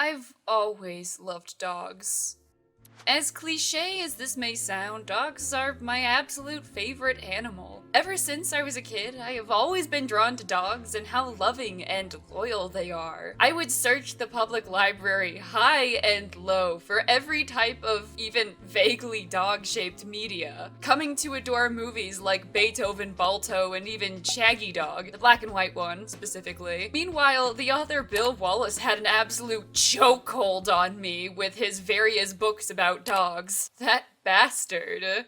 I've always loved dogs. As cliche as this may sound, dogs are my absolute favorite animal. Ever since I was a kid, I have always been drawn to dogs and how loving and loyal they are. I would search the public library high and low for every type of even vaguely dog-shaped media, coming to adore movies like Beethoven Balto and even Shaggy Dog, the black and white one specifically. Meanwhile, the author Bill Wallace had an absolute chokehold on me with his various books about dogs. That bastard.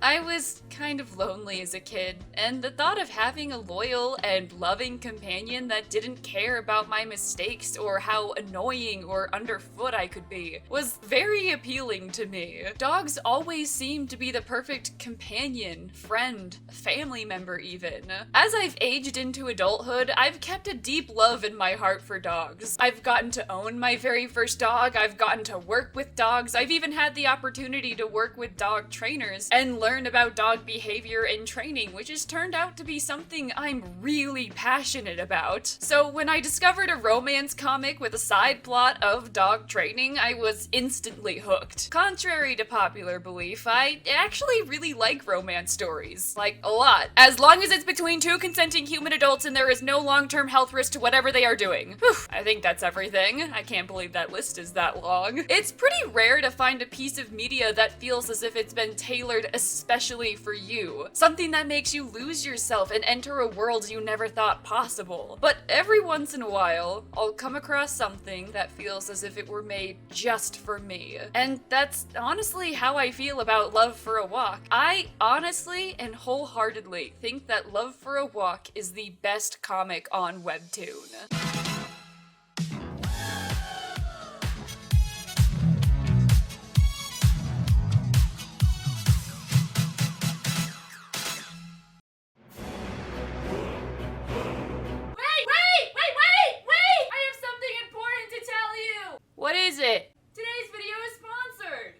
I was kind of lonely as a kid, and the thought of having a loyal and loving companion that didn't care about my mistakes or how annoying or underfoot I could be was very appealing to me. Dogs always seemed to be the perfect companion, friend, family member even. As I've aged into adulthood, I've kept a deep love in my heart for dogs. I've gotten to own my very first dog, I've gotten to work with dogs, I've even had the opportunity to work with dog trainers and learn about dog behavior and training, which has turned out to be something I'm really passionate about. So when I discovered a romance comic with a side plot of dog training, I was instantly hooked. Contrary to popular belief, I actually really like romance stories. Like, a lot. As long as it's between two consenting human adults and there is no long-term health risk to whatever they are doing. Whew, I think that's everything. I can't believe that list is that long. It's pretty rare to find a piece of media that feels as if it's been tailored especially for you. Something that makes you lose yourself and enter a world you never thought possible. But every once in a while, I'll come across something that feels as if it were made just for me. And that's honestly how I feel about Love for a Walk. I honestly and wholeheartedly think that Love for a Walk is the best comic on Webtoon. What is it? Today's video is sponsored!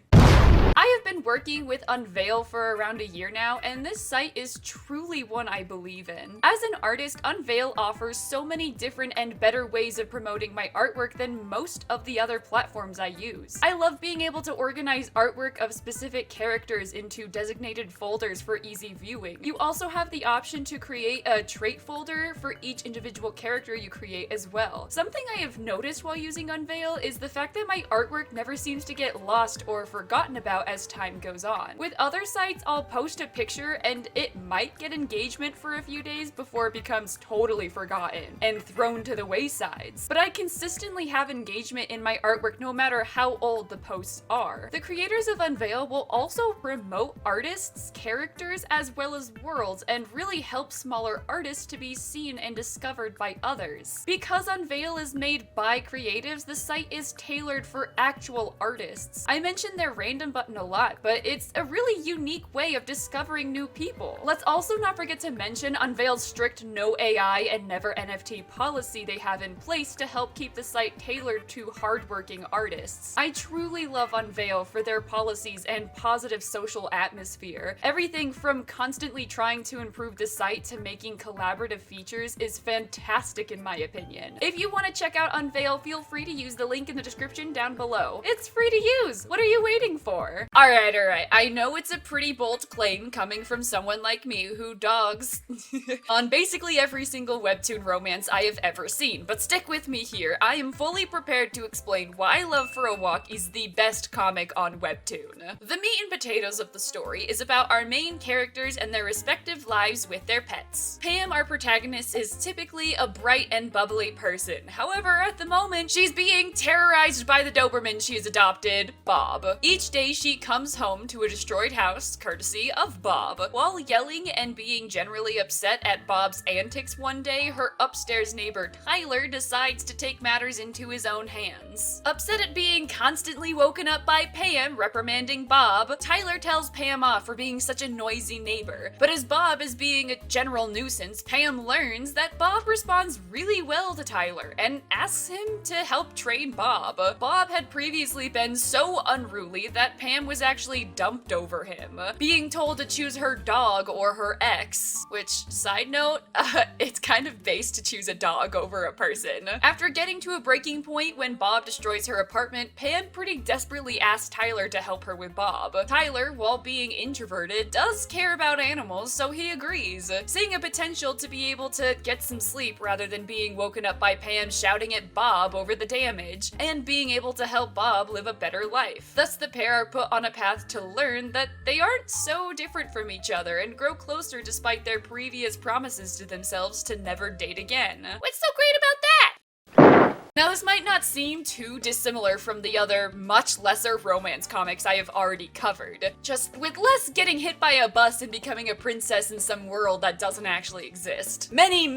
I have been working with Unveil for around a year now, and this site is truly one I believe in. As an artist, Unveil offers so many different and better ways of promoting my artwork than most of the other platforms I use. I love being able to organize artwork of specific characters into designated folders for easy viewing. You also have the option to create a trait folder for each individual character you create as well. Something I have noticed while using Unveil is the fact that my artwork never seems to get lost or forgotten about as time goes on. With other sites, I'll post a picture and it might get engagement for a few days before it becomes totally forgotten and thrown to the waysides. But I consistently have engagement in my artwork no matter how old the posts are. The creators of Unveil will also promote artists, characters, as well as worlds and really help smaller artists to be seen and discovered by others. Because Unveil is made by creatives, the site is tailored for actual artists. I mentioned their random button a lot, but it's a really unique way of discovering new people. Let's also not forget to mention Unveil's strict no AI and never NFT policy they have in place to help keep the site tailored to hardworking artists. I truly love Unveil for their policies and positive social atmosphere. Everything from constantly trying to improve the site to making collaborative features is fantastic in my opinion. If you want to check out Unveil, feel free to use the link in the description down below. It's free to use! What are you waiting for? Alright. I know it's a pretty bold claim coming from someone like me who dogs on basically every single Webtoon romance I have ever seen, but stick with me here. I am fully prepared to explain why Love for a Walk is the best comic on Webtoon. The meat and potatoes of the story is about our main characters and their respective lives with their pets. Pam, our protagonist, is typically a bright and bubbly person. However, at the moment, she's being terrorized by the Doberman she's adopted, Bob. Each day she comes home to a destroyed house, courtesy of Bob. While yelling and being generally upset at Bob's antics one day, her upstairs neighbor Tyler decides to take matters into his own hands. Upset at being constantly woken up by Pam reprimanding Bob, Tyler tells Pam off for being such a noisy neighbor. But as Bob is being a general nuisance, Pam learns that Bob responds really well to Tyler and asks him to help train Bob. Bob had previously been so unruly that Pam was actually dumped over him, being told to choose her dog or her ex, which, side note, it's kind of base to choose a dog over a person. After getting to a breaking point when Bob destroys her apartment, Pam pretty desperately asks Tyler to help her with Bob. Tyler, while being introverted, does care about animals, so he agrees, seeing a potential to be able to get some sleep rather than being woken up by Pam shouting at Bob over the damage, and being able to help Bob live a better life. Thus, the pair are put on a path to learn that they aren't so different from each other and grow closer despite their previous promises to themselves to never date again. What's so great about that? Now, this might not seem too dissimilar from the other, much lesser romance comics I have already covered, just with less getting hit by a bus and becoming a princess in some world that doesn't actually exist. Many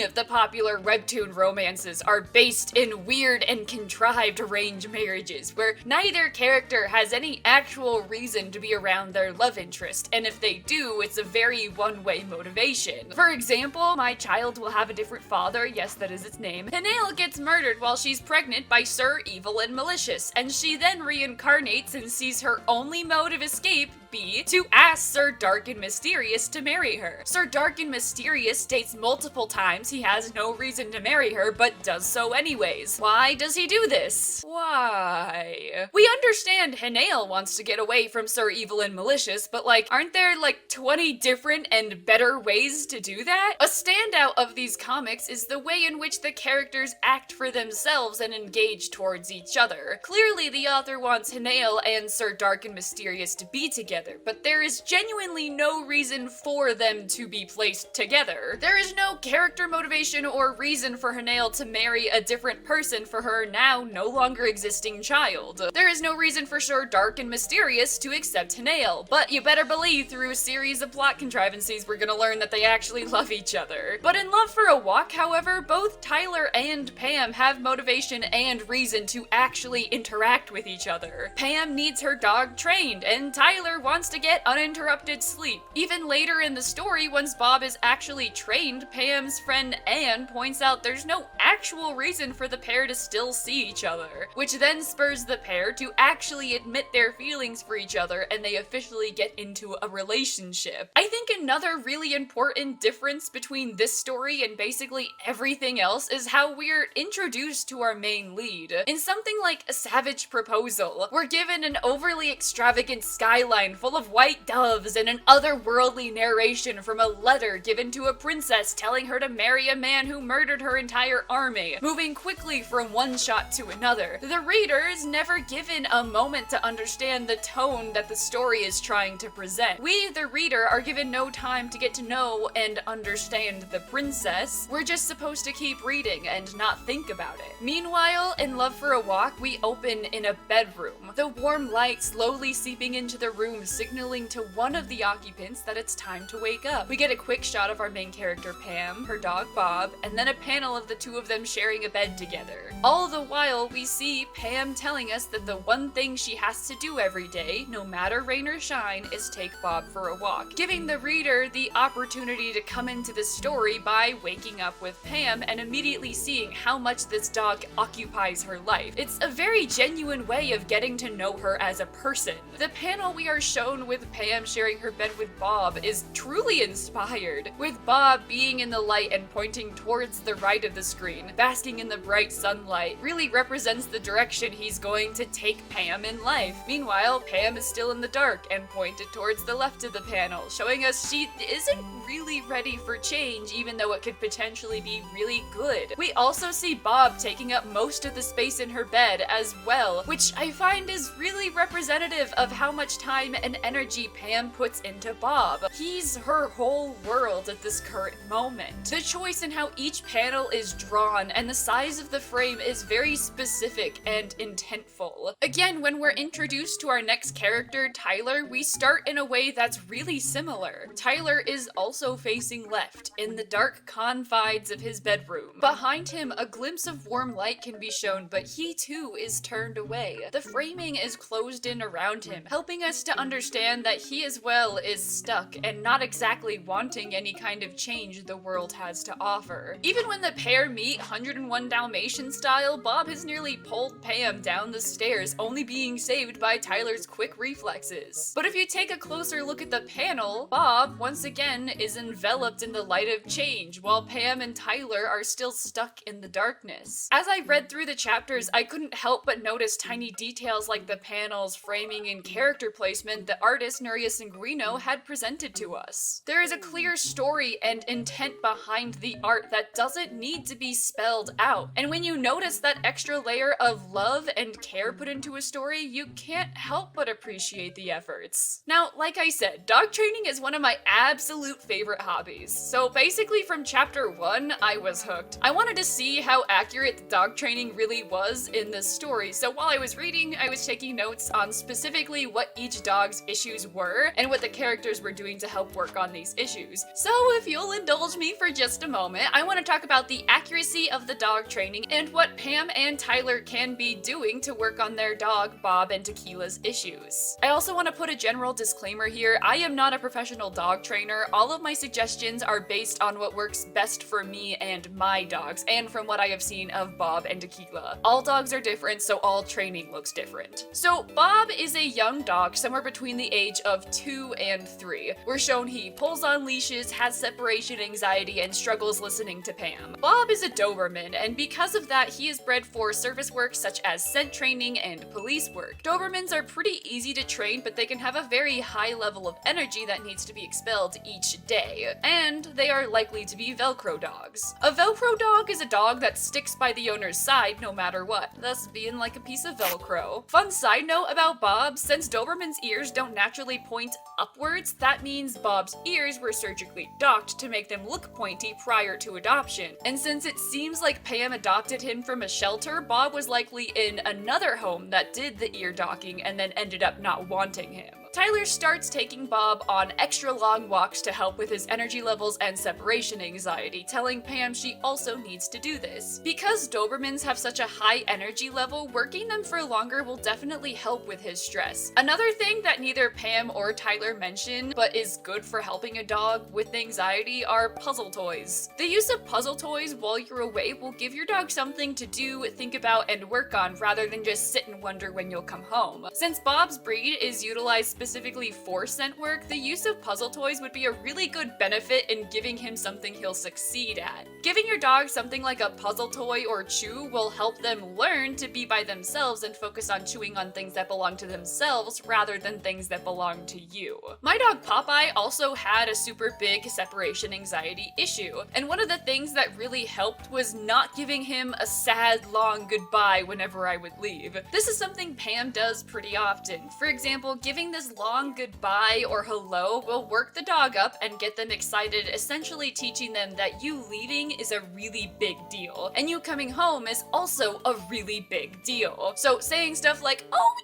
of the popular Webtoon romances are based in weird and contrived arranged marriages, where neither character has any actual reason to be around their love interest, and if they do, it's a very one-way motivation. For example, My Child Will Have a Different Father, yes, that is its name, gets murdered while she's pregnant by Sir Evil and Malicious, and she then reincarnates and sees her only mode of escape be to ask Sir Dark and Mysterious to marry her. Sir Dark and Mysterious states multiple times he has no reason to marry her, but does so anyways. Why does he do this? Why? We understand Hanael wants to get away from Sir Evil and Malicious, but aren't there 20 different and better ways to do that? A standout of these comics is the way in which the characters act for themselves and engage towards each other. Clearly, the author wants Hanael and Sir Dark and Mysterious to be together, but there is genuinely no reason for them to be placed together. There is no character motivation or reason for Hanael to marry a different person for her now no longer existing child. There is no reason for Sir Dark and Mysterious to accept Hanael, but you better believe through a series of plot contrivances we're gonna learn that they actually love each other. But in Love for a Walk, however, both Tyler and Pam have motivation and reason to actually interact with each other. Pam needs her dog trained, and Tyler wants to get uninterrupted sleep. Even later in the story, once Bob is actually trained, Pam's friend Anne points out there's no actual reason for the pair to still see each other, which then spurs the pair to actually admit their feelings for each other, and they officially get into a relationship. I think another really important difference between this story and basically everything else is how we're introduced to our main lead. In something like A Savage Proposal, we're given an overly extravagant skyline full of white doves and an otherworldly narration from a letter given to a princess telling her to marry a man who murdered her entire army, moving quickly from one shot to another. The reader is never given a moment to understand the tone that the story is trying to present. We, the reader, are given no time to get to know and understand the princess. We're just supposed to keep reading and not think about it. Meanwhile, in Love for a Walk, we open in a bedroom, the warm light slowly seeping into the room, signaling to one of the occupants that it's time to wake up. We get a quick shot of our main character Pam, her dog Bob, and then a panel of the two of them sharing a bed together. All the while, we see Pam telling us that the one thing she has to do every day, no matter rain or shine, is take Bob for a walk, giving the reader the opportunity to come into the story by waking up with Pam and immediately seeing how much this dog occupies her life. It's a very genuine way of getting to know her as a person. The panel we are shown with Pam sharing her bed with Bob is truly inspired, with Bob being in the light and pointing towards the right of the screen, basking in the bright sunlight, really represents the direction he's going to take Pam in life. Meanwhile, Pam is still in the dark and pointed towards the left of the panel, showing us she isn't really ready for change, even though it could potentially be really good. We also see Bob taking up most of the space in her bed as well, which I find is really representative of how much time and energy Pam puts into Bob. He's her whole world at this current moment. The choice in how each panel is drawn and the size of the frame is very specific and intentful. Again, when we're introduced to our next character, Tyler, we start in a way that's really similar. Tyler is also facing left, in the dark confines of his bedroom. Behind him, a glimpse of warm light can be shown, but he too is turned away. The framing is closed in around him, helping us to understand that he as well is stuck and not exactly wanting any kind of change the world has to offer. Even when the pair meet 101 Dalmatian style, Bob has nearly pulled Pam down the stairs, only being saved by Tyler's quick reflexes. But if you take a closer look at the panel, Bob, once again, is enveloped in the light of change, while Pam and Tyler are still stuck in the darkness. As I read through the chapters, I couldn't help but notice tiny details like the panels, framing, and character placement that artist Nuria Sanguino had presented to us. There is a clear story and intent behind the art that doesn't need to be spelled out. And when you notice that extra layer of love and care put into a story, you can't help but appreciate the efforts. Now, like I said, dog training is one of my absolute favorite hobbies. So basically from chapter 1, I was hooked. I wanted to see how accurate the dog training really was in this story. So while I was reading, I was taking notes on specifically what each dog's issues were and what the characters were doing to help work on these issues. So if you'll indulge me for just a moment, I want to talk about the accuracy of the dog training and what Pam and Tyler can be doing to work on their dog, Bob and Tequila's issues. I also want to put a general disclaimer here. I am not a professional dog trainer. All of my suggestions are based on what works best for me and my dogs, and from what I have seen of Bob and Tequila. All dogs are different, so all training looks different. So Bob is a young dog, somewhere between the age of 2 and 3. We're shown he pulls on leashes, has separation anxiety, and struggles listening to Pam. Bob is a Doberman, and because of that, he is bred for service work such as scent training and police work. Dobermans are pretty easy to train, but they can have a very high level of energy that needs to be expelled each day, and they are likely to be Velcro dogs. A Velcro dog is a dog that sticks by the owner's side no matter what, thus being like a piece of Velcro. Fun side note about Bob, since Doberman's ears don't naturally point upwards, that means Bob's ears were surgically docked to make them look pointy prior to adoption. And since it seems like Pam adopted him from a shelter, Bob was likely in another home that did the ear docking and then ended up not wanting him. Tyler starts taking Bob on extra long walks to help with his energy levels and separation anxiety, telling Pam she also needs to do this. Because Dobermans have such a high energy level, working them for longer will definitely help with his stress. Another thing that neither Pam or Tyler mention, but is good for helping a dog with anxiety, are puzzle toys. The use of puzzle toys while you're away will give your dog something to do, think about, and work on rather than just sit and wonder when you'll come home. Since Bob's breed is utilized specifically for scent work, the use of puzzle toys would be a really good benefit in giving him something he'll succeed at. Giving your dog something like a puzzle toy or chew will help them learn to be by themselves and focus on chewing on things that belong to themselves rather than things that belong to you. My dog Popeye also had a super big separation anxiety issue, and one of the things that really helped was not giving him a sad, long goodbye whenever I would leave. This is something Pam does pretty often. For example, giving this long goodbye or hello will work the dog up and get them excited, essentially teaching them that you leaving is a really big deal, and you coming home is also a really big deal. So saying stuff like, oh,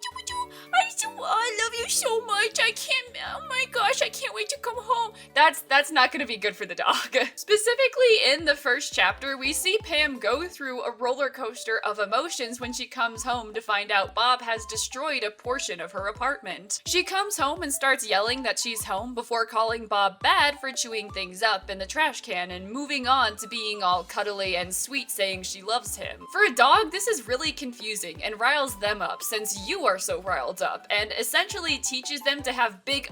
I love you so much, oh my gosh, I can't wait to come home, that's not gonna be good for the dog. Specifically in the first chapter, we see Pam go through a roller coaster of emotions when she comes home to find out Bob has destroyed a portion of her apartment. She comes home and starts yelling that she's home before calling Bob bad for chewing things up in the trash can and moving on to being all cuddly and sweet saying she loves him. For a dog, this is really confusing and riles them up since you are so riled up, and essentially teaches them to have big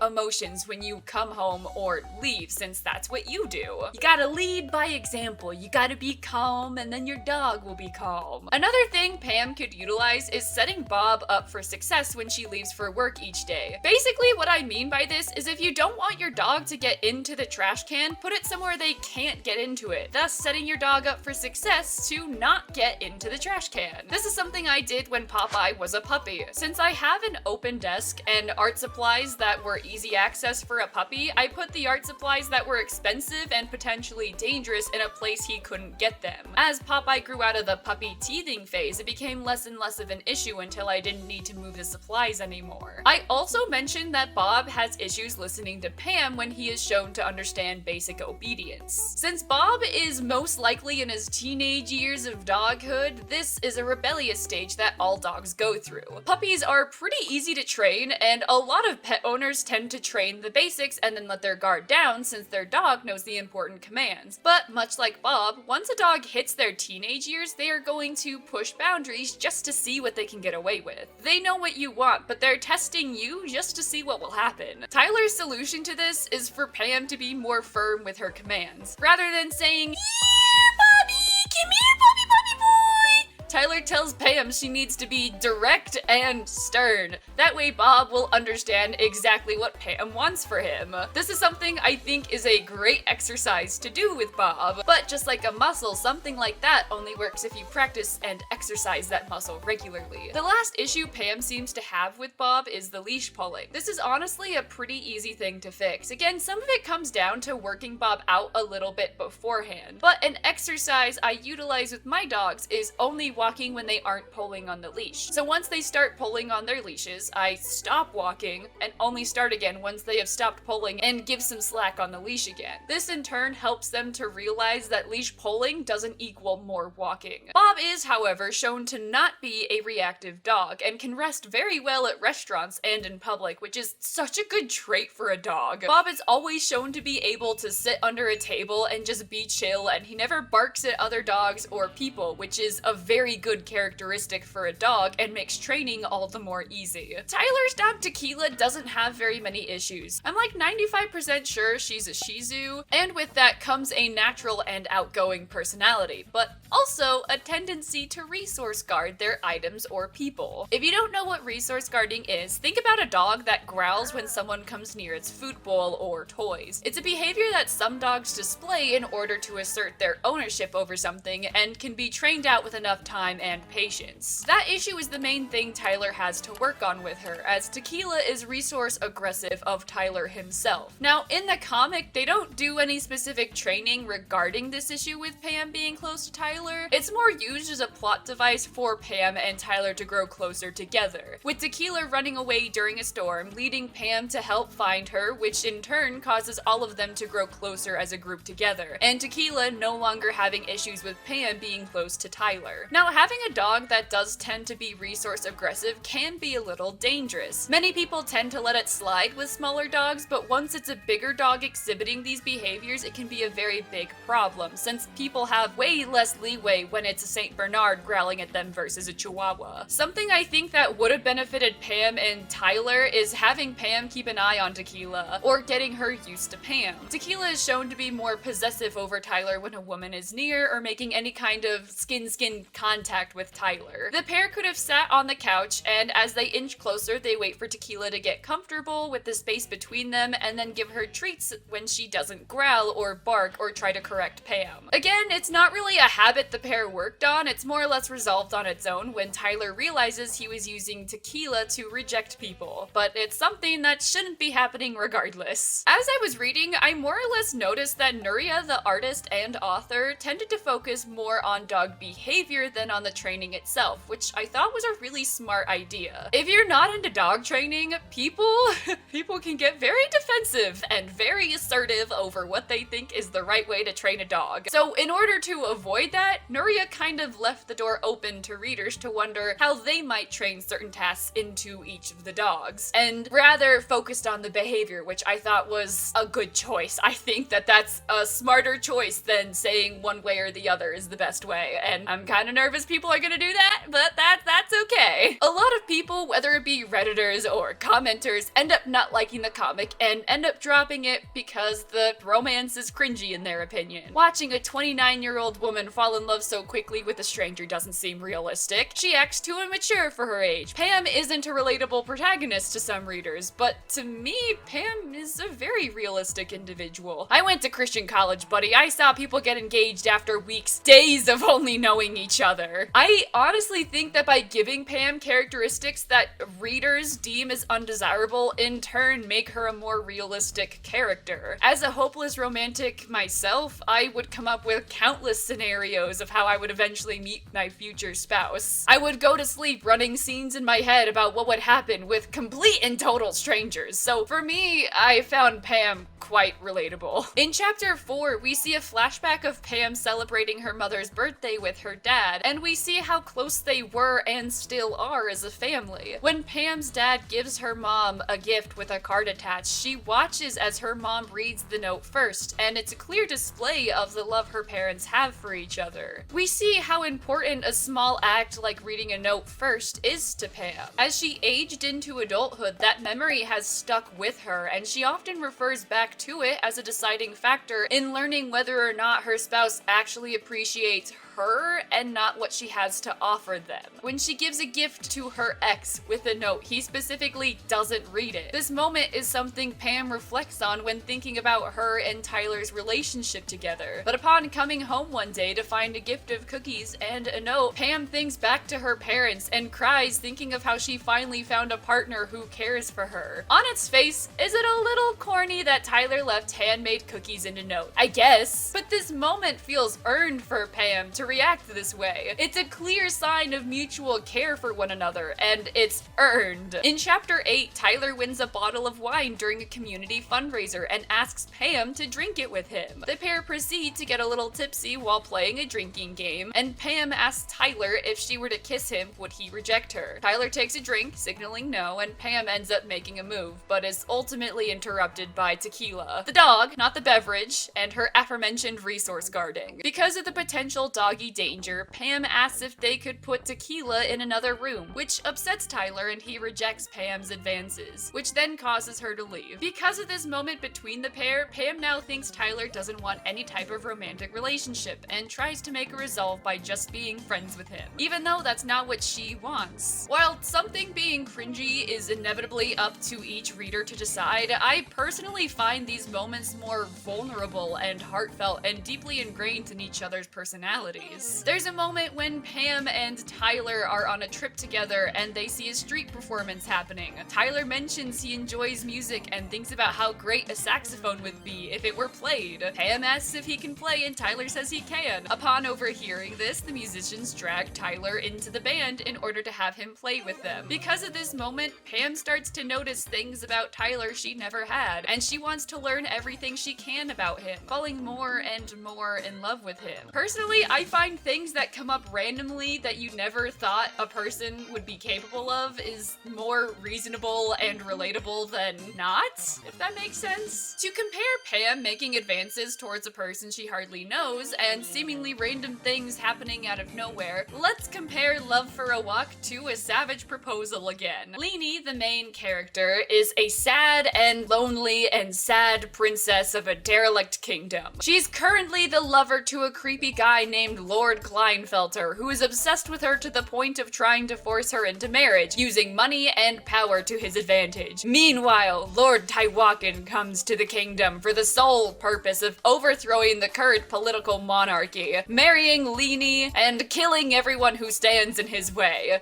emotions when you come home or leave, since that's what you do. You gotta lead by example. You gotta be calm, and then your dog will be calm. Another thing Pam could utilize is setting Bob up for success when she leaves for work each day. Basically, what I mean by this is if you don't want your dog to get into the trash can, put it somewhere they can't get into it, thus setting your dog up for success to not get into the trash can. This is something I did when Popeye was a puppy. Since I have an open desk and art supplies that that were easy access for a puppy, I put the art supplies that were expensive and potentially dangerous in a place he couldn't get them. As Popeye grew out of the puppy teething phase, it became less and less of an issue until I didn't need to move the supplies anymore. I also mentioned that Bob has issues listening to Pam when he is shown to understand basic obedience. Since Bob is most likely in his teenage years of doghood, this is a rebellious stage that all dogs go through. Puppies are pretty easy to train, and a lot of pet owners tend to train the basics and then let their guard down since their dog knows the important commands. But much like Bob, once a dog hits their teenage years, they are going to push boundaries just to see what they can get away with. They know what you want, but they're testing you just to see what will happen. Tyler's solution to this is for Pam to be more firm with her commands. Rather than saying, "Here, Bobby, come here, Bobby, Bobby boy," Tyler tells Pam she needs to be direct and stern. That way Bob will understand exactly what Pam wants for him. This is something I think is a great exercise to do with Bob, but just like a muscle, something like that only works if you practice and exercise that muscle regularly. The last issue Pam seems to have with Bob is the leash pulling. This is honestly a pretty easy thing to fix. Again, some of it comes down to working Bob out a little bit beforehand, but an exercise I utilize with my dogs is only walking when they aren't pulling on the leash. So once they start pulling on their leashes, I stop walking and only start again once they have stopped pulling and give some slack on the leash again. This in turn helps them to realize that leash pulling doesn't equal more walking. Bob is, however, shown to not be a reactive dog and can rest very well at restaurants and in public, which is such a good trait for a dog. Bob is always shown to be able to sit under a table and just be chill, and he never barks at other dogs or people, which is a very good characteristic for a dog and makes training all the more easy. Tyler's dog Tequila doesn't have very many issues. I'm like 95% sure she's a Shih Tzu, and with that comes a natural and outgoing personality, but also a tendency to resource guard their items or people. If you don't know what resource guarding is, think about a dog that growls when someone comes near its food bowl or toys. It's a behavior that some dogs display in order to assert their ownership over something and can be trained out with enough time and patience. That issue is the main thing Tyler has to work on with her, as Tequila is resource aggressive of Tyler himself. Now, in the comic, they don't do any specific training regarding this issue with Pam being close to Tyler. It's more used as a plot device for Pam and Tyler to grow closer together, with Tequila running away during a storm, leading Pam to help find her, which in turn causes all of them to grow closer as a group together, and Tequila no longer having issues with Pam being close to Tyler. Now, having a dog that does tend to be resource aggressive can be a little dangerous. Many people tend to let it slide with smaller dogs, but once it's a bigger dog exhibiting these behaviors, it can be a very big problem, since people have way less leeway when it's a St. Bernard growling at them versus a Chihuahua. Something I think that would have benefited Pam and Tyler is having Pam keep an eye on Tequila, or getting her used to Pam. Tequila is shown to be more possessive over Tyler when a woman is near or making any kind of skin-skin contact with Tyler. The pair could have sat on the couch, and as they inch closer, they wait for Tequila to get comfortable with the space between them and then give her treats when she doesn't growl or bark or try to correct Pam. Again, it's not really a habit the pair worked on, it's more or less resolved on its own when Tyler realizes he was using Tequila to reject people, but it's something that shouldn't be happening regardless. As I was reading, I more or less noticed that Nuria, the artist and author, tended to focus more on dog behavior than on the training itself, which I thought was a really smart idea. If you're not into dog training, people can get very defensive and very assertive over what they think is the right way to train a dog. So in order to avoid that, Nuria kind of left the door open to readers to wonder how they might train certain tasks into each of the dogs, and rather focused on the behavior, which I thought was a good choice. I think that that's a smarter choice than saying one way or the other is the best way, and I'm kind of nervous people are gonna do that, but that's okay. A lot of people, whether it be Redditors or commenters, end up not liking the comic and end up dropping it because the romance is cringy in their opinion. Watching a 29-year-old woman fall in love so quickly with a stranger doesn't seem realistic. She acts too immature for her age. Pam isn't a relatable protagonist to some readers, but to me, Pam is a very realistic individual. I went to Christian college, buddy. I saw people get engaged after weeks, days of only knowing each other. there. I honestly think that by giving Pam characteristics that readers deem as undesirable, in turn make her a more realistic character. As a hopeless romantic myself, I would come up with countless scenarios of how I would eventually meet my future spouse. I would go to sleep running scenes in my head about what would happen with complete and total strangers. So for me, I found Pam quite relatable. In chapter 4, we see a flashback of Pam celebrating her mother's birthday with her dad, and we see how close they were and still are as a family. When Pam's dad gives her mom a gift with a card attached, she watches as her mom reads the note first, and it's a clear display of the love her parents have for each other. We see how important a small act like reading a note first is to Pam. As she aged into adulthood, that memory has stuck with her, and she often refers back to it as a deciding factor in learning whether or not her spouse actually appreciates her and not what she has to offer them. When she gives a gift to her ex with a note, he specifically doesn't read it. This moment is something Pam reflects on when thinking about her and Tyler's relationship together. But upon coming home one day to find a gift of cookies and a note, Pam thinks back to her parents and cries thinking of how she finally found a partner who cares for her. On its face, is it a little corny that Tyler left handmade cookies in a note? I guess. But this moment feels earned for Pam to react this way. It's a clear sign of mutual care for one another, and it's earned. In chapter 8, Tyler wins a bottle of wine during a community fundraiser and asks Pam to drink it with him. The pair proceed to get a little tipsy while playing a drinking game, and Pam asks Tyler if she were to kiss him, would he reject her? Tyler takes a drink, signaling no, and Pam ends up making a move, but is ultimately interrupted by tequila, the dog, not the beverage, and her aforementioned resource guarding. Because of the potential doggy danger, Pam asks if they could put tequila in another room, which upsets Tyler and he rejects Pam's advances, which then causes her to leave. Because of this moment between the pair, Pam now thinks Tyler doesn't want any type of romantic relationship and tries to make a resolve by just being friends with him, even though that's not what she wants. While something being cringy is inevitably up to each reader to decide, I personally find these moments more vulnerable and heartfelt and deeply ingrained in each other's personalities. There's a moment when Pam and Tyler are on a trip together and they see a street performance happening. Tyler mentions he enjoys music and thinks about how great a saxophone would be if it were played. Pam asks if he can play and Tyler says he can. Upon overhearing this, the musicians drag Tyler into the band in order to have him play with them. Because of this moment, Pam starts to notice things about Tyler she never had, and she wants to learn everything she can about him, falling more and more in love with him. Personally, I find things that come up randomly that you never thought a person would be capable of is more reasonable and relatable than not, if that makes sense. To compare Pam making advances towards a person she hardly knows and seemingly random things happening out of nowhere, let's compare Love for a Walk to A Savage Proposal again. Leanie, the main character, is a sad and lonely and sad princess of a derelict kingdom. She's currently the lover to a creepy guy named Lord Kleinfelter, who is obsessed with her to the point of trying to force her into marriage, using money and power to his advantage. Meanwhile, Lord Taiwakan comes to the kingdom for the sole purpose of overthrowing the current political monarchy, marrying Leanie, and killing everyone who stands in his way.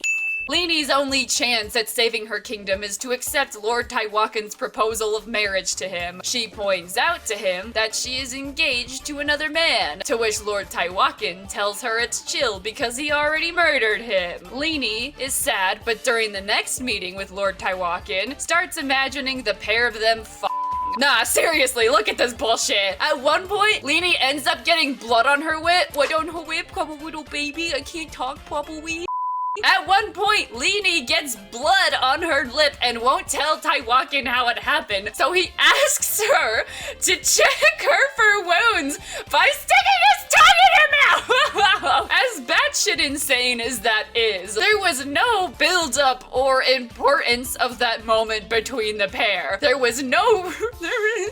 Leanie's only chance at saving her kingdom is to accept Lord Taiwakan's proposal of marriage to him. She points out to him that she is engaged to another man, to which Lord Taiwakan tells her it's chill because he already murdered him. Leanie is sad, but during the next meeting with Lord Taiwakan, starts imagining the pair of them Nah, seriously, look at this bullshit. At one point, Leanie ends up getting blood on her whip. What on her whip? Come a little baby, I can't talk properly. At one point, Leanie gets blood on her lip and won't tell Taiwakan how it happened, so he asks her to check her for wounds by sticking his tongue in her mouth! As batshit insane as that is, there was no build-up or importance of that moment between the pair. There was no...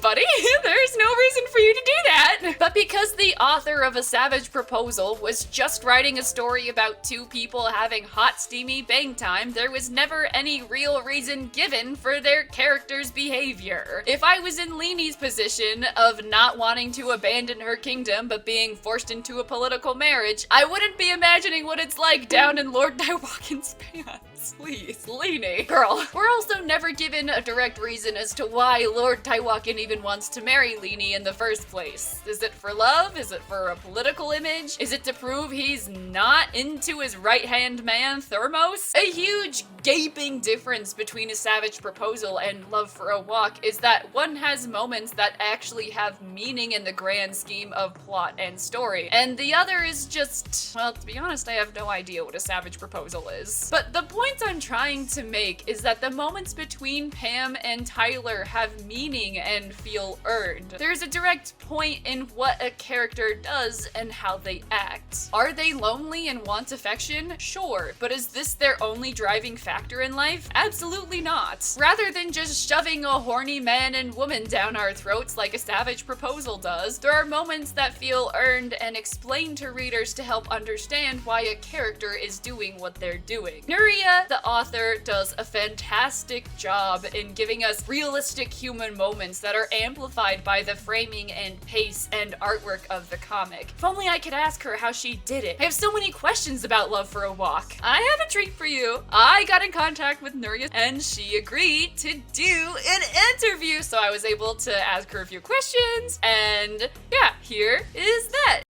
Buddy, there's no reason for you to do that! But because the author of A Savage Proposal was just writing a story about two people having hot, steamy bang time, there was never any real reason given for their character's behavior. If I was in Leanie's position of not wanting to abandon her kingdom but being forced into a political marriage, I wouldn't be imagining imagining what it's like down in Lord Daiwakin's pants. Please, Leanie. Girl. We're also never given a direct reason as to why Lord Daiwakin even wants to marry Leanie in the first place. Is it for love? Is it for a political image? Is it to prove he's not into his right-hand man, Thermos? A huge gaping difference between A Savage Proposal and Love for a Walk is that one has moments that actually have meaning in the grand scheme of plot and story, and the other is just, well, to be honest, I have no idea what A Savage Proposal is. But the point I'm trying to make is that the moments between Pam and Tyler have meaning and feel earned. There's a direct point in what a character does and how they act. Are they lonely and want affection? Sure, but is this their only driving factor in life? Absolutely not. Rather than just shoving a horny man and woman down our throats like A Savage Proposal does, there are moments that feel earned and explained to readers to help understand why a character is doing what they're doing. Nuria, the author, does a fantastic job in giving us realistic human moments that are amplified by the framing and pace and artwork of the comic. If only I could ask her how she did it. I have so many questions about Love for a Walk. I have a treat for you. I got in contact with Nuria and she agreed to do an interview, so I was able to ask her a few questions, and yeah, here is that.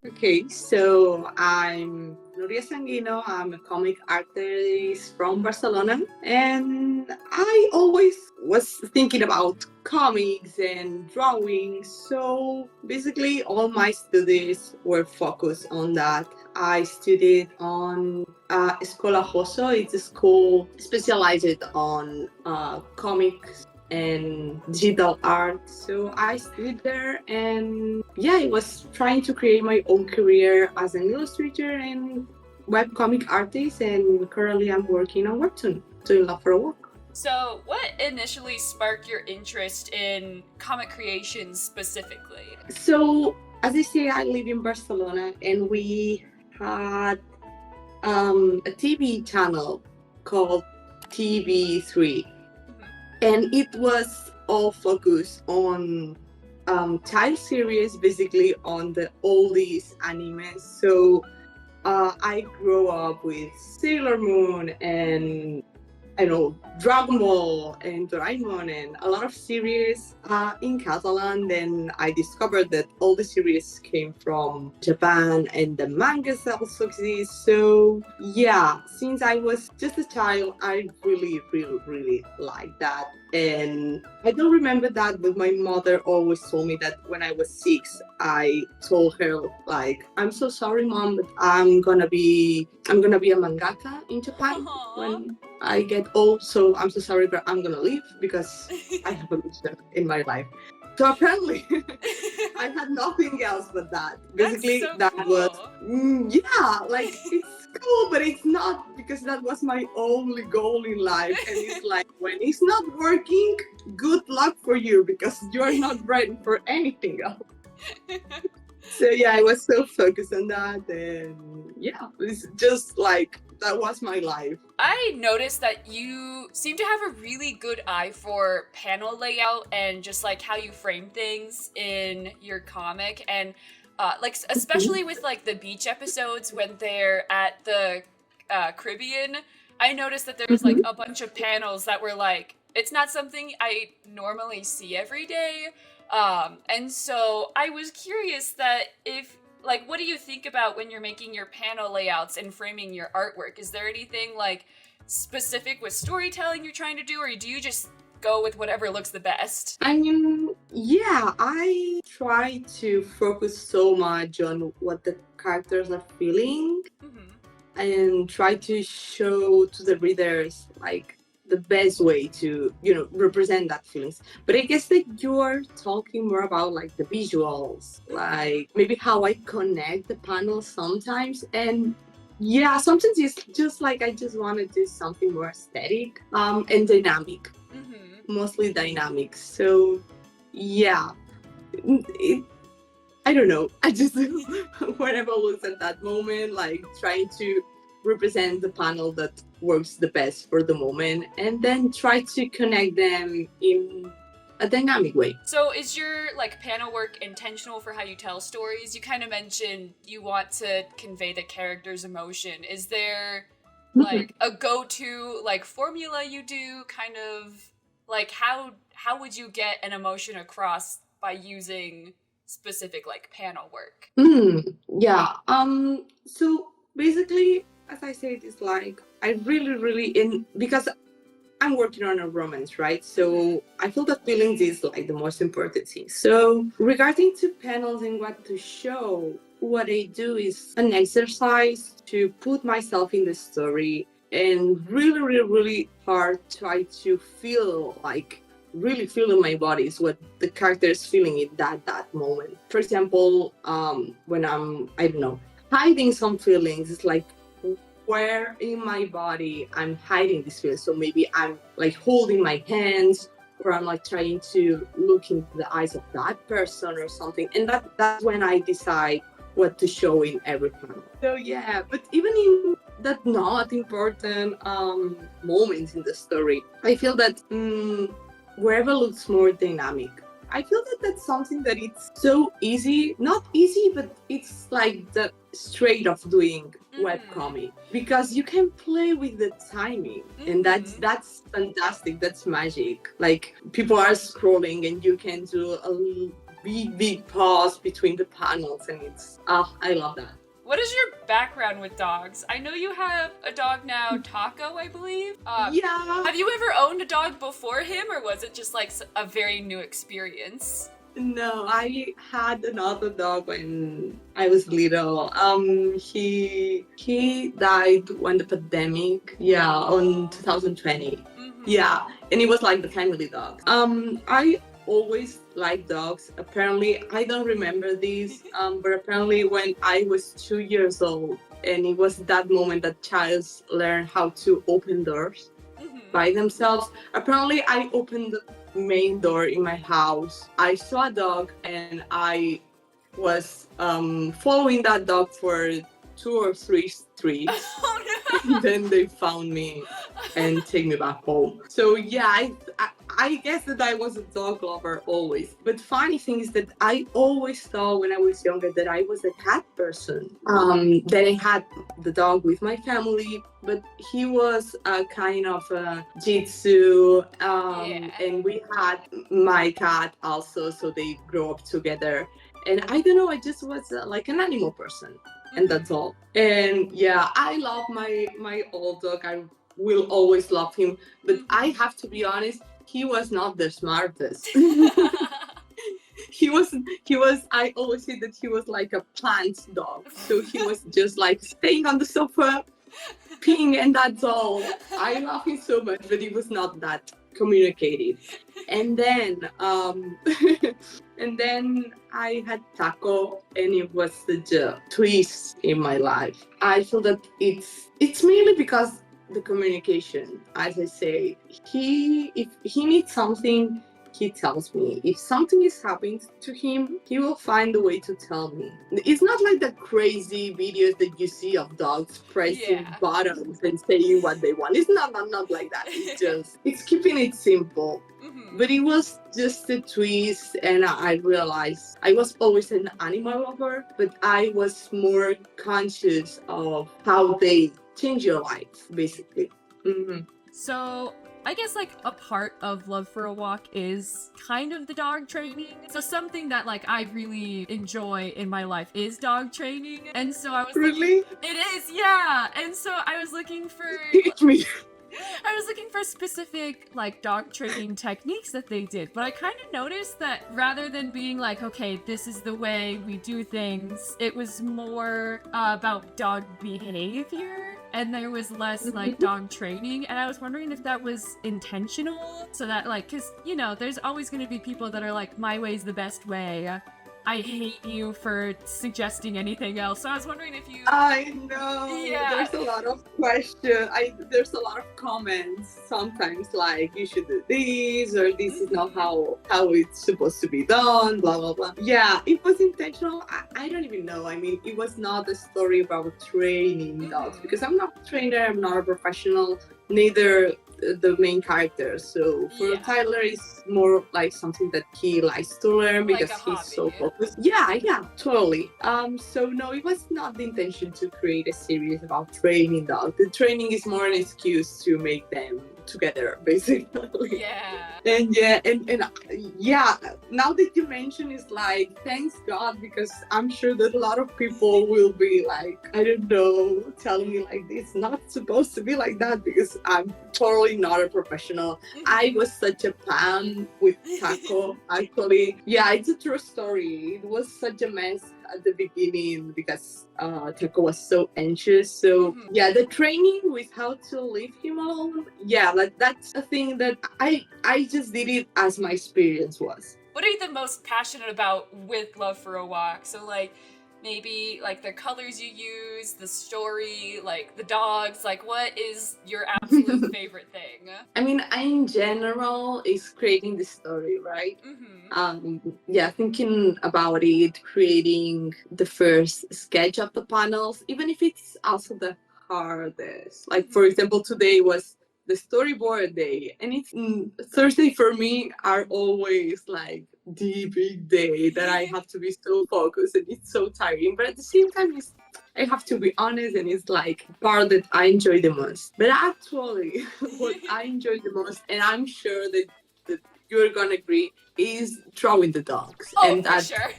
Okay, so I'm Nuria Sanguino. I'm a comic artist from Barcelona, and I always was thinking about comics and drawing. So basically, all my studies were focused on that. I studied on Escola Joso. It's a school specialized on comics and digital art. So I studied there, and yeah, I was trying to create my own career as an illustrator and webcomic artist, and currently I'm working on Webtoon, doing Love for a Walk. So, what initially sparked your interest in comic creation specifically? So, as I say, I live in Barcelona, and we had a TV channel called TV3. And it was all focused on child series, basically on the oldies anime. So I grew up with Sailor Moon and I know Dragon Ball and Doraemon and a lot of series in Catalan. Then I discovered that all the series came from Japan and the mangas also exist. So yeah, since I was just a child, I really liked that. And I don't remember that, but my mother always told me that when I was 6, I told her like, "I'm so sorry, Mom, but I'm gonna be a mangaka in Japan when I get old. So I'm so sorry, but I'm gonna leave because I have a mission in my life." So apparently, I had nothing else but that. Basically, so that cool. was like it's cool, but it's not, because that was my only goal in life. And it's like, when it's not working, good luck for you, because you are not ready for anything else. So yeah, I was so focused on that, and yeah, it's just like that was my life. I noticed that you seem to have a really good eye for panel layout and just like how you frame things in your comic, and like especially with like the beach episodes when they're at the Caribbean. I noticed that there was like a bunch of panels that were like, it's not something I normally see every day. And so I was curious that if, like, what do you think about when you're making your panel layouts and framing your artwork? Is there anything like specific with storytelling you're trying to do, or do you just go with whatever looks the best? I mean, yeah, I try to focus so much on what the characters are feeling and try to show to the readers like the best way to, represent that feelings. But I guess that you're talking more about like the visuals, like maybe how I connect the panels sometimes. And yeah, sometimes it's just like I just want to do something more aesthetic and dynamic, mostly dynamic. So yeah, I don't know. I just whenever I was at that moment, like trying to represent the panel that works the best for the moment, and then try to connect them in a dynamic way. So is your like panel work intentional for how you tell stories? You kind of mentioned you want to convey the character's emotion. Is there like a go-to like formula you do? Kind of like how would you get an emotion across by using specific like panel work? Yeah. So basically, as I said, it's like I really in because I'm working on a romance, right? So I feel that feelings is like the most important thing. So regarding to panels and what to show, what I do is an exercise to put myself in the story and really hard try to feel like really feel in my body is what the character is feeling in that moment. For example, when I'm I don't know hiding some feelings, it's like where in my body I'm hiding this feeling. So maybe I'm like holding my hands or I'm like trying to look into the eyes of that person or something. And that's when I decide what to show in every panel. So yeah, but even in that not important moments in the story, I feel that wherever looks more dynamic. I feel that that's something that it's so easy, not easy, but it's like the straight of doing webcomic because you can play with the timing and that's fantastic. That's magic. Like people are scrolling and you can do a big pause between the panels and it's I love that. What is your background with dogs? I know you have a dog now, Taco, I believe. Yeah. Have you ever owned a dog before him, or was it just like a very new experience? No, I had another dog when I was little. He died when the pandemic, on 2020. Yeah, and it was like the family dog. I always liked dogs. Apparently, I don't remember this, but apparently when I was 2 years old, and it was that moment that childs learn how to open doors by themselves. Apparently, I opened the main door in my house. I saw a dog, and I was following that dog for 2 or 3 streets. Oh no! Then they found me and take me back home. So yeah, I guess that I was a dog lover always. But funny thing is that I always thought when I was younger that I was a cat person. Then I had the dog with my family, but he was a kind of a Jitsu, and we had my cat also, so they grew up together. And I don't know, I just was like an animal person, and that's all. And yeah, I love my old dog. I will always love him, but I have to be honest, he was not the smartest. he was I always say that he was like a plant dog. So he was just like staying on the sofa, peeing, and that's all. I love him so much, but he was not that communicative. And then and then I had Taco, and it was such a twist in my life. I feel that it's mainly because the communication. As I say, if he needs something, he tells me. If something is happening to him, he will find a way to tell me. It's not like the crazy videos that you see of dogs pressing buttons and saying what they want. It's not like that. It's keeping it simple. But it was just a twist, and I realized I was always an animal lover, but I was more conscious of how they change your life, basically. So I guess like a part of Love for a Walk is kind of the dog training. So something that like I really enjoy in my life is dog training. And so I was Really? It is, yeah. And so I was looking for Teach me. I was looking for specific like dog training techniques that they did, but I kind of noticed that rather than being like, okay, this is the way we do things, it was more about dog behavior, and there was less like dog training. And I was wondering if that was intentional, so that like, because you know, there's always going to be people that are like, my way's the best way. I hate you for suggesting anything else. So I was wondering if you... I know. Yeah. There's a lot of questions. There's a lot of comments sometimes like, you should do this, or this is not how it's supposed to be done, blah, blah, blah. Yeah, it was intentional. I don't even know. I mean, it was not a story about training dogs because I'm not a trainer. I'm not a professional. Neither the main character. So for Yeah. Tyler, it's more like something that he likes to learn Like because a he's so hobby. focused. Yeah, totally. So no, it was not the intention to create a series about training dogs. The training is more an excuse to make them together, basically. Yeah. And yeah, now that you mention, it's like, thanks God, because I'm sure that a lot of people will be like, I don't know, telling me like it's not supposed to be like that, because I'm totally not a professional. I was such a fan with Taco, actually. Yeah, it's a true story. It was such a mess at the beginning because Taco was so anxious. So yeah, the training with how to leave him alone, yeah, like that's a thing that I just did it as my experience was. What are you the most passionate about with Love for a Walk? So like maybe like the colors you use, the story, like the dogs, like what is your absolute favorite thing? I mean, in general, is creating the story, right? Yeah, thinking about it, creating the first sketch of the panels, even if it's also the hardest. Like, for example, today was the storyboard day, and it's Thursday for me are always like the big day that I have to be so focused, and it's so tiring. But at the same time, it's I have to be honest, and it's like part that I enjoy the most. But actually, what I enjoy the most, and I'm sure that you're gonna agree, is drawing the dogs Oh, and for that sure.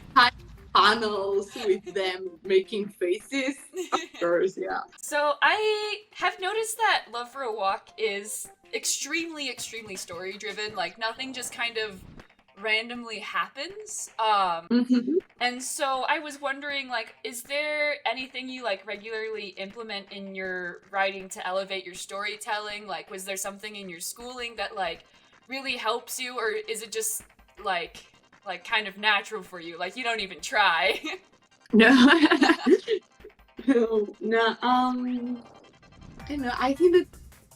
panels with them making faces. Of course, yeah. So I have noticed that Love for a Walk is extremely, extremely story driven. Like nothing just kind of randomly happens. Mhm. And so I was wondering, like, is there anything you like regularly implement in your writing to elevate your storytelling? Like, was there something in your schooling that like really helps you, or is it just like kind of natural for you? Like you don't even try. No. No, I don't know. I think that,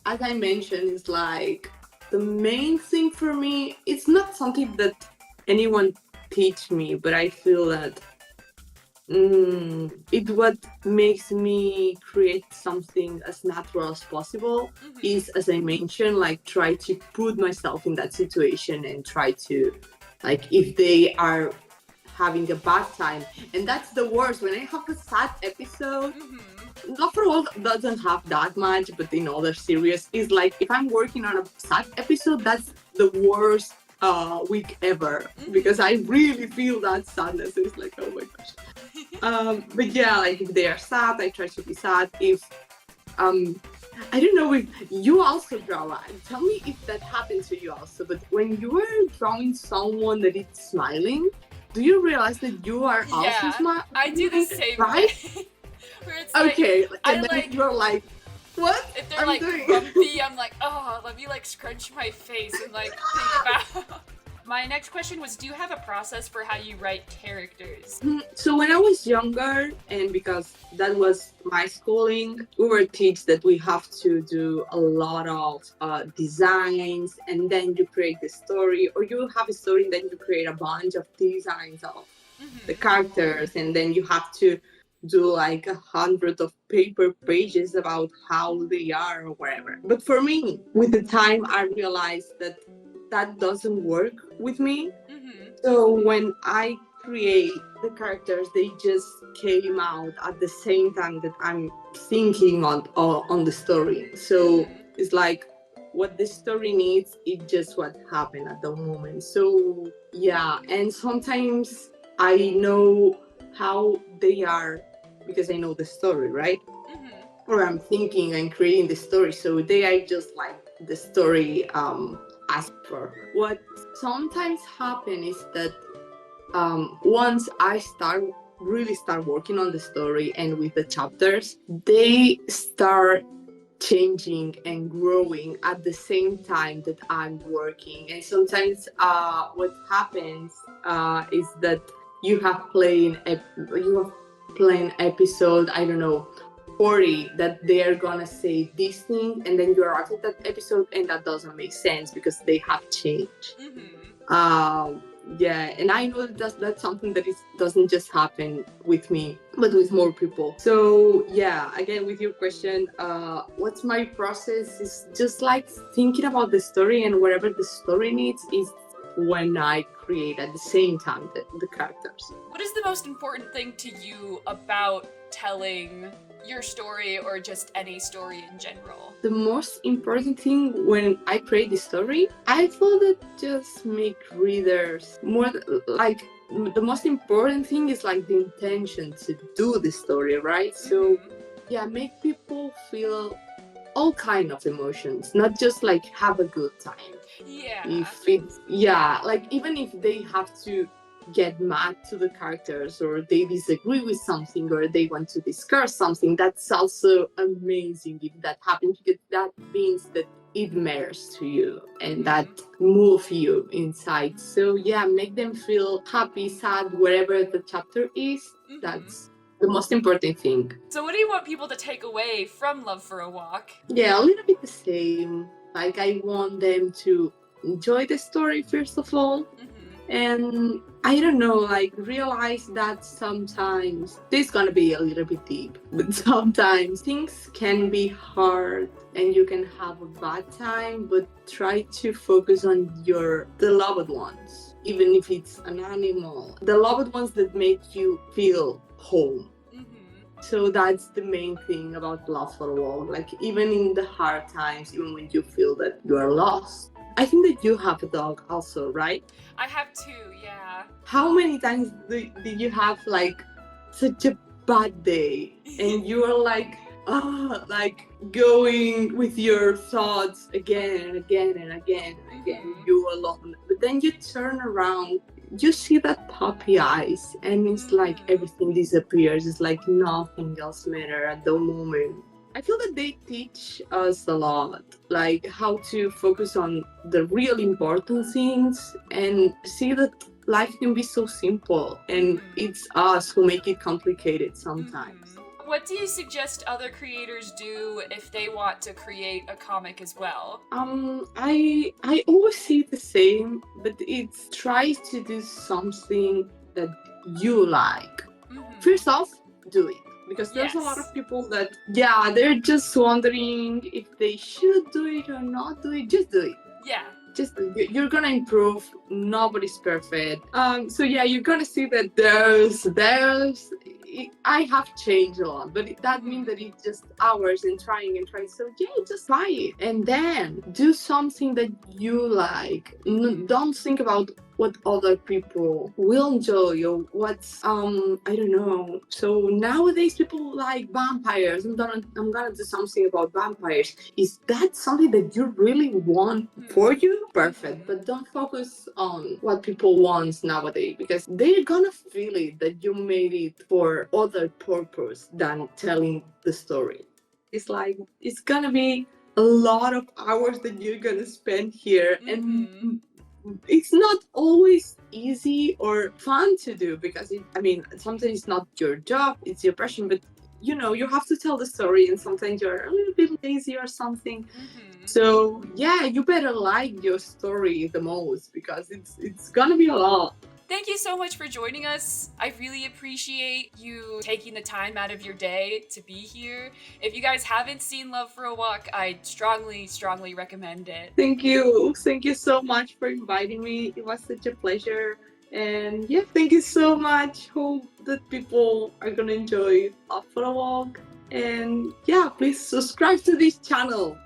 as I mentioned, is like the main thing for me. It's not something that anyone teach me, but I feel that it what makes me create something as natural as possible is, as I mentioned, like try to put myself in that situation and try to, like, if they are having a bad time, and that's the worst when I have a sad episode. Not for all doesn't have that much, but in other series is like if I'm working on a sad episode, that's the worst week ever, because I really feel that sadness. It's like, oh my gosh. But yeah, like if they are sad, I try to be sad. If I don't know if you also draw. Tell me if that happened to you also. But when you are drawing someone that is smiling, do you realize that you are also smiling? I do the same right? way. Where it's Okay, like, and I then like, you're like, what? if they're I'm like doing? grumpy, I'm like, oh, let me like scrunch my face and like think about. My next question was, do you have a process for how you write characters? So when I was younger, and because that was my schooling, we were taught that we have to do a lot of designs, and then you create the story, or you have a story and then you create a bunch of designs of the characters, and then you have to do like 100 of paper pages about how they are or whatever. But for me, with the time, I realized that that doesn't work with me. So when I create the characters, they just came out at the same time that I'm thinking on the story. So it's like what the story needs is just what happened at the moment. So yeah, and sometimes I know how they are because I know the story, right? Or I'm thinking and creating the story. So they are just like the story asked for. What sometimes happen is that once I really start working on the story and with the chapters, they start changing and growing at the same time that I'm working. And sometimes what happens is that you have playing episode, I don't know, 40, that they're gonna say this thing, and then you're at that episode and that doesn't make sense because they have changed. Yeah, and I know that that's something that doesn't just happen with me, but with more people. So yeah, again, with your question, what's my process is just like thinking about the story, and whatever the story needs is when I create at the same time the characters. What is the most important thing to you about telling your story or just any story in general? The most important thing when I create the story, I thought that just make readers more like the most important thing is like the intention to do the story, right? So yeah, make people feel all kind of emotions, not just like have a good time. Yeah. If it's yeah, like even if they have to get mad to the characters, or they disagree with something, or they want to discuss something, that's also amazing if that happens, because that means that it matters to you and that move you inside. So yeah, make them feel happy, sad, wherever the chapter is. That's the most important thing. So what do you want people to take away from Love for a Walk? Yeah, a little bit the same. Like I want them to enjoy the story first of all, and I don't know, like realize that sometimes this is gonna be a little bit deep, but sometimes things can be hard and you can have a bad time, but try to focus on the loved ones, even if it's an animal, the loved ones that make you feel home. So that's the main thing about Love for a Walk. Like even in the hard times, even when you feel that you are lost. I think that you have a dog also, right? I have two, yeah. How many times did you have like such a bad day and you are like going with your thoughts again and again and again and again, you alone. But then you turn around, you see that puppy eyes, and it's like everything disappears. It's like nothing else matters at the moment. I feel that they teach us a lot, like how to focus on the real important things and see that life can be so simple, and it's us who make it complicated sometimes. What do you suggest other creators do if they want to create a comic as well? I always see the same, but it's try to do something that you like. First off, do it. Because there's a lot of people that, yeah, they're just wondering if they should do it or not do it. Just do it. Yeah. Just you're gonna improve. Nobody's perfect. So yeah, you're gonna see that I have changed a lot, but that means that it's just hours and trying and trying. So yeah, just try it and then do something that you like. Don't think about what other people will enjoy or what's I don't know. So nowadays people like vampires. I'm gonna do something about vampires. Is that something that you really want for you? Perfect. But don't focus on what people want nowadays, because they're gonna feel it that you made it for other purpose than telling the story. It's like it's gonna be a lot of hours that you're gonna spend here, and it's not always easy or fun to do, because sometimes it's not your job, it's your passion, but you have to tell the story, and sometimes you're a little bit lazy or something. So yeah, you better like your story the most, because it's gonna be a lot. Thank you so much for joining us. I really appreciate you taking the time out of your day to be here. If you guys haven't seen Love for a Walk, I strongly, strongly recommend it. Thank you. Thank you so much for inviting me. It was such a pleasure. And yeah, thank you so much. Hope that people are gonna enjoy Love for a Walk. And yeah, please subscribe to this channel.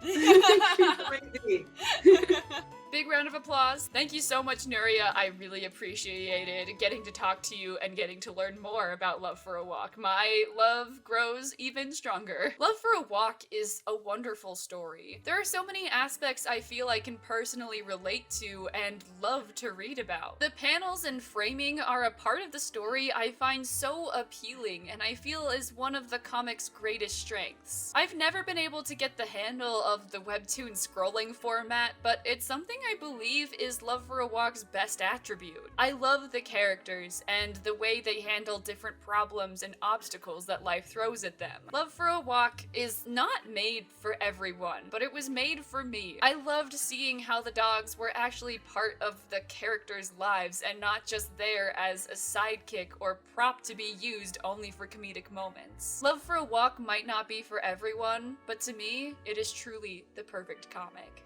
Big round of applause. Thank you so much, Nuria. I really appreciated getting to talk to you and getting to learn more about Love for a Walk. My love grows even stronger. Love for a Walk is a wonderful story. There are so many aspects I feel I can personally relate to and love to read about. The panels and framing are a part of the story I find so appealing, and I feel is one of the comic's greatest strengths. I've never been able to get the handle of the Webtoon scrolling format, but it's something I believe is Love for a Walk's best attribute. I love the characters and the way they handle different problems and obstacles that life throws at them. Love for a Walk is not made for everyone, but it was made for me. I loved seeing how the dogs were actually part of the characters' lives and not just there as a sidekick or prop to be used only for comedic moments. Love for a Walk might not be for everyone, but to me, it is truly the perfect comic.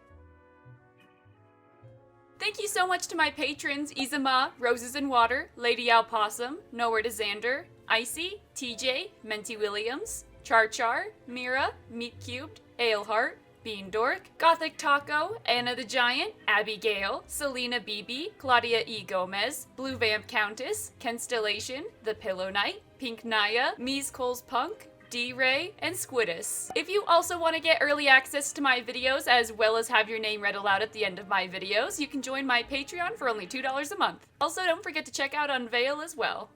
Thank you so much to my patrons, Izama, Roses and Water, Lady Alpossum, Nowhere to Xander, Icy, TJ, Menti Williams, Char Char, Mira, Meat Cubed, Aleheart, Bean Dork, Gothic Taco, Anna the Giant, Abby Gale, Selena BB, Claudia E. Gomez, Blue Vamp Countess, Constellation, The Pillow Knight, Pink Naya, Mies Coles Punk, D-Ray, and Squidus. If you also want to get early access to my videos as well as have your name read aloud at the end of my videos, you can join my Patreon for only $2 a month. Also, don't forget to check out Unveil as well.